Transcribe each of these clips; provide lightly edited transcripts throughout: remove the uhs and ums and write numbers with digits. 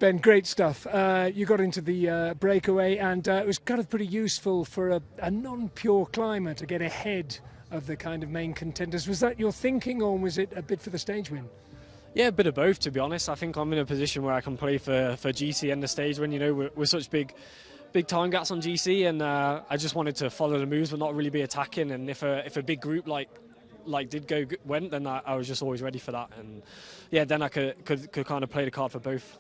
Ben, great stuff. You got into the breakaway, and it was kind of pretty useful for a non-pure climber to get ahead of the kind of main contenders. Was that your thinking, or was it a bid for the stage win? Yeah, a bit of both, to be honest. I think I'm in a position where I can play for GC and the stage win. You know, we're such big time gaps on GC, and I just wanted to follow the moves but not really be attacking. And if a big group like went, then I was just always ready for that. And yeah, then I could kind of play the card for both.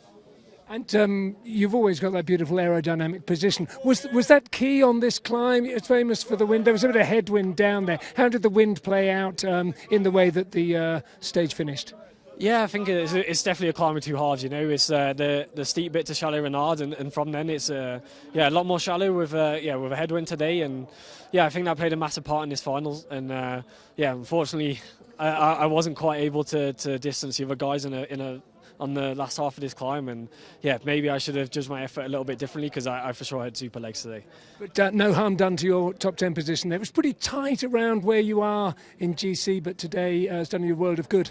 And you've always got that beautiful aerodynamic position. Was that key on this climb? It's famous for the wind. There was a bit of headwind down there. How did the wind play out in the way that the stage finished? Yeah, I think it's definitely a climb with two halves. You know, it's the steep bit to shallow and hard, and from then it's a lot more shallow with a headwind today, and yeah, I think that played a massive part in this finals. And unfortunately, I wasn't quite able to distance the other guys on the last half of this climb, and yeah, maybe I should have judged my effort a little bit differently, because I for sure had super legs today. But no harm done to your top 10 position there. It was pretty tight around where you are in GC, but today has done you a world of good.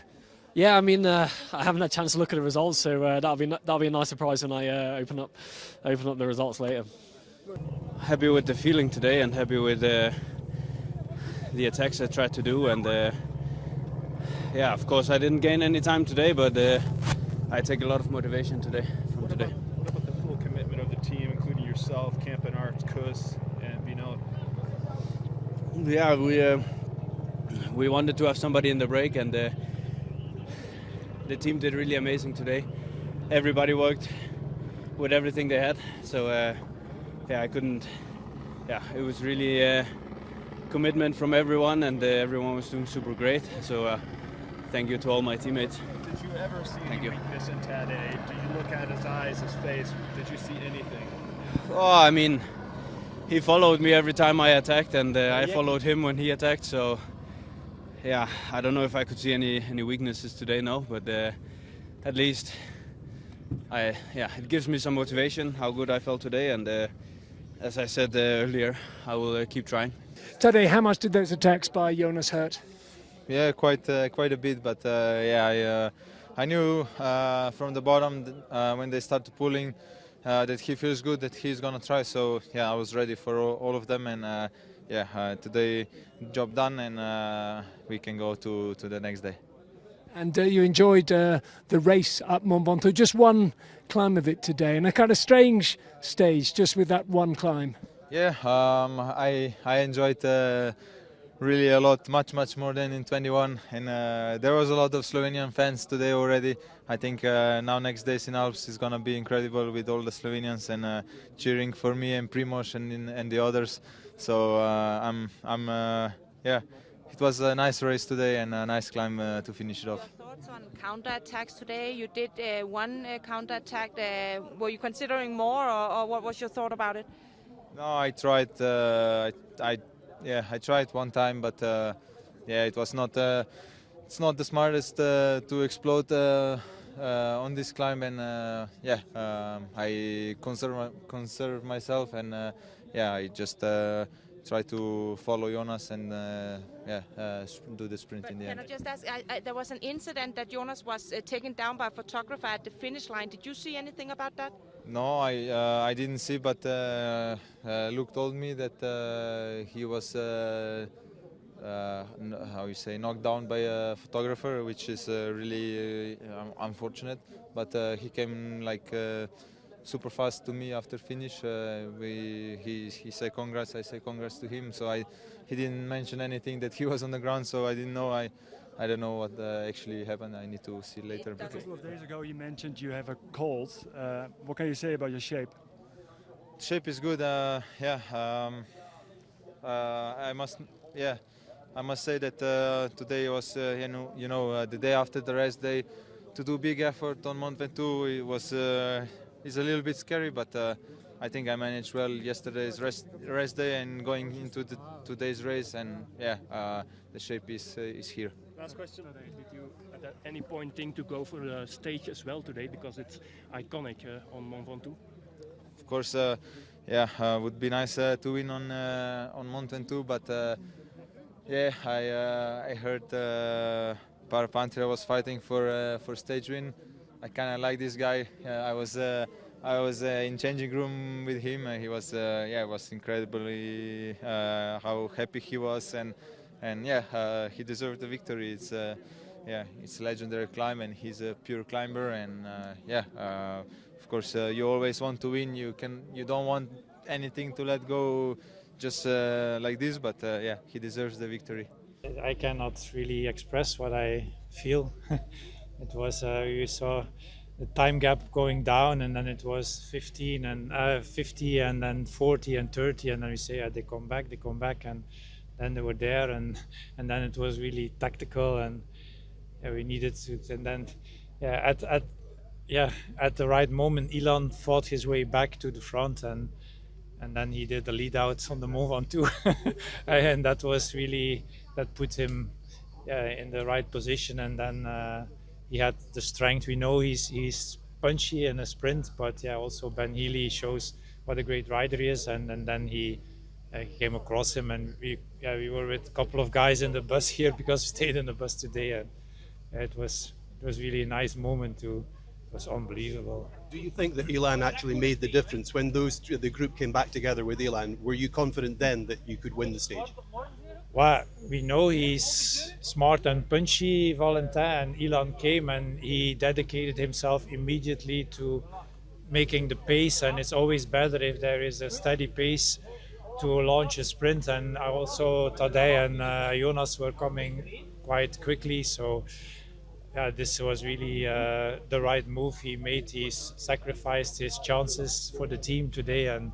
Yeah, I mean, I haven't had a chance to look at the results, so that'll be a nice surprise when I open up the results later. Happy with the feeling today, and happy with the attacks I tried to do, and yeah, of course I didn't gain any time today, but I take a lot of motivation today from today. What about the full commitment of the team, including yourself, Campenart, Kuss, and Binoot? Yeah, we wanted to have somebody in the break, and the team did really amazing today. Everybody worked with everything they had, so yeah, it was really commitment from everyone, and everyone was doing super great. So thank you to all my teammates. Did you ever see any weakness in Tadej? Did you look at his eyes, his face? Did you see anything? Oh, I mean, he followed me every time I attacked, and I followed him when he attacked. So yeah, I don't know if I could see any weaknesses today, no. But at least it gives me some motivation how good I felt today, and as I said earlier, I will keep trying. Tadej, how much did those attacks by Jonas hurt? Yeah, quite a bit, but I knew from the bottom when they started pulling that he feels good, that he's gonna try. So yeah, I was ready for all of them, and today job done, and we can go to the next day. And you enjoyed the race up Mont Ventoux, just one climb of it today, and a kind of strange stage just with that one climb. Yeah, I enjoyed really a lot, much more than in 21, and there was a lot of Slovenian fans today already. I think now next days in Alps is gonna be incredible with all the Slovenians and cheering for me and Primož and the others. So it was a nice race today and a nice climb to finish it off. Your thoughts on counter-attacks today? You did one counter-attack. Were you considering more, or what was your thought about it? No, I tried. I tried one time, but it was not. It's not the smartest to explode on this climb, and I conserve myself, and I just try to follow Jonas and do the sprint in the end. Can I just ask? There was an incident that Jonas was taken down by a photographer at the finish line. Did you see anything about that? No, I didn't see, but Luke told me that he was knocked down by a photographer, which is really unfortunate. But he came super fast to me after finish. He said congrats, I said congrats to him. So he didn't mention anything that he was on the ground, so I didn't know. I don't know what actually happened. I need to see later. A couple of days ago you mentioned you have a cold. What can you say about your shape? Shape is good. I must say that today was the day after the rest day. To do big effort on Mont Ventoux, it was is a little bit scary, but I think I managed well yesterday's rest day and going into today's race, and the shape is here. Last question. Did you at any point think to go for the stage as well today, because it's iconic on Mont Ventoux? Of course, would be nice to win on Mont Ventoux, but I heard Paret-Peintre was fighting for stage win. kind of like this guy. I was in changing room with him. He was it was incredibly how happy he was, and he deserved the victory. It's it's a legendary climb, and he's a pure climber, and of course you always want to win. You don't want anything to let go just like this, but he deserves the victory. I cannot really express what I feel. It was you saw the time gap going down, and then it was 15 and 50, and then 40 and 30, and then we say they come back, and then they were there, and then it was really tactical, and we needed to, and then at the right moment, Ilan fought his way back to the front, and then he did the lead out on the Mont Ventoux, and that was really, that put him in the right position, and then he had the strength. We know he's punchy in a sprint, but also Ben Healy shows what a great rider he is, and then he came across him, and we were with a couple of guys in the bus here because we stayed in the bus today, and it was really a nice moment. It was unbelievable. Do you think that Ilan actually made the difference when the group came back together with Ilan? Were you confident then that you could win the stage? Well, we know he's smart and punchy, Valentin, and Ilan came and he dedicated himself immediately to making the pace, and it's always better if there is a steady pace to launch a sprint, and also Tadej and Jonas were coming quite quickly, so this was really the right move he made. He sacrificed his chances for the team today, and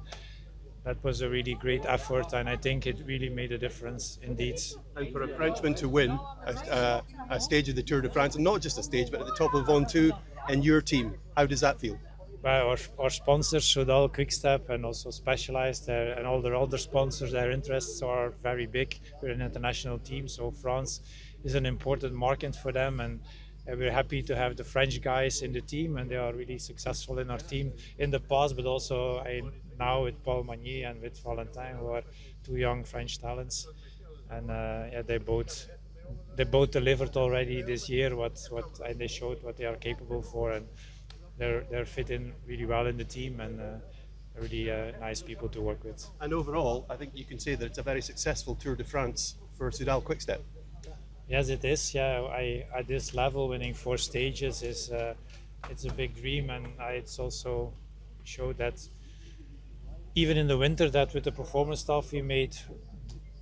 that was a really great effort, and I think it really made a difference indeed. And for a Frenchman to win a stage of the Tour de France, and not just a stage, but at the top of Ventoux and your team, how does that feel? Well, our sponsors, Soudal, Quickstep, and also Specialized, and all their other sponsors, their interests are very big. We're an international team, so France is an important market for them, and we're happy to have the French guys in the team, and they are really successful in our team in the past, but also now with Paul Magnier and with Valentin, who are two young French talents, and they both delivered already this year and they showed what they are capable for, and they're fitting really well in the team, and really nice people to work with. And overall, I think you can say that it's a very successful Tour de France for Soudal Quickstep. Yes, it is. At this level, winning 4 stages is it's a big dream, and it's also showed that even in the winter, that with the performance staff we made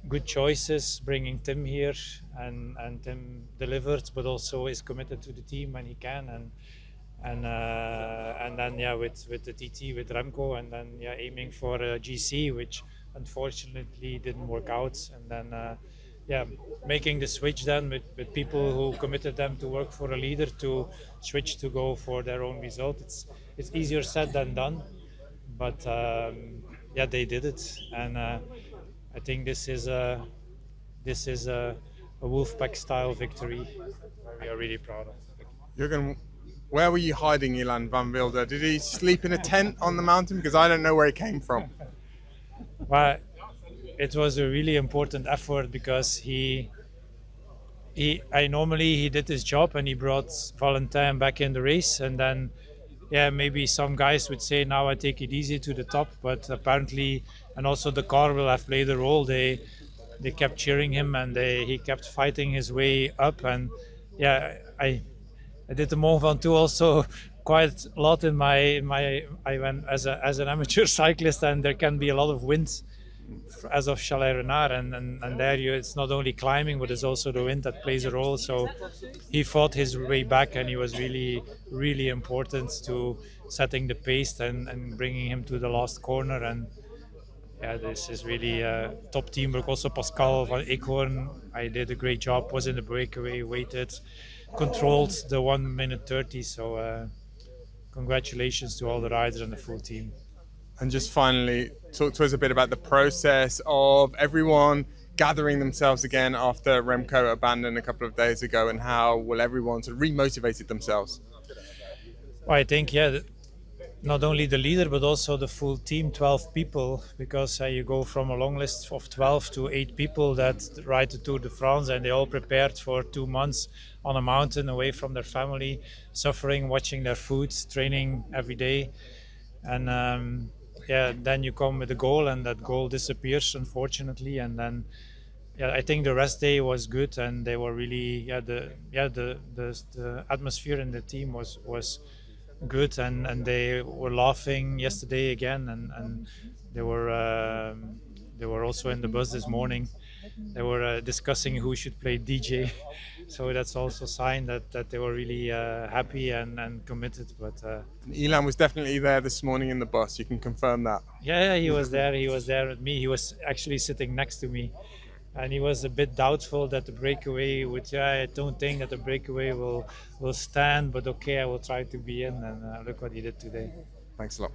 good choices, bringing Tim here, and Tim delivered, but also is committed to the team when he can, and then with the TT with Remco, and then aiming for a GC, which unfortunately didn't work out, and then. Making the switch then with people who committed them to work for a leader to switch to go for their own result. It's easier said than done, but they did it, and I think this is a Wolfpack style victory we are really proud of. Jurgen, where were you hiding Ilan van Wilder? Did he sleep in a tent on the mountain? Because I don't know where he came from. Well, it was a really important effort because he did his job and he brought Valentin back in the race, and then maybe some guys would say now I take it easy to the top, but apparently, and also the car will have played a role, they kept cheering him, and he kept fighting his way up, and I did the Mont Ventoux also quite a lot in I went as an amateur cyclist, and there can be a lot of wind as of Chalet Renard, and there it's not only climbing, but it's also the wind that plays a role. So he fought his way back, and he was really, really important to setting the pace and bringing him to the last corner. And this is really top teamwork. Also Pascal van Eekhoorn, I did a great job, was in the breakaway, waited, controlled the 1 minute 30. So congratulations to all the riders and the full team. And just finally, talk to us a bit about the process of everyone gathering themselves again after Remco abandoned a couple of days ago, and how will everyone sort of remotivated themselves? Well, I think not only the leader but also the full team, 12 people, because you go from a long list of 12 to 8 people that ride the Tour de France, and they all prepared for 2 months on a mountain away from their family, suffering, watching their food, training every day. And then you come with a goal, and that goal disappears, unfortunately. And then I think the rest day was good, and they were really the atmosphere in the team was good, and they were laughing yesterday again, and they were also in the bus this morning. They were discussing who should play DJ, so that's also a sign that they were really happy and committed. But Elan was definitely there this morning in the bus. You can confirm that. Yeah, he was there. He was there with me. He was actually sitting next to me, and he was a bit doubtful that the breakaway would. I don't think that the breakaway will stand, but okay, I will try to be in. And look what he did today. Thanks a lot.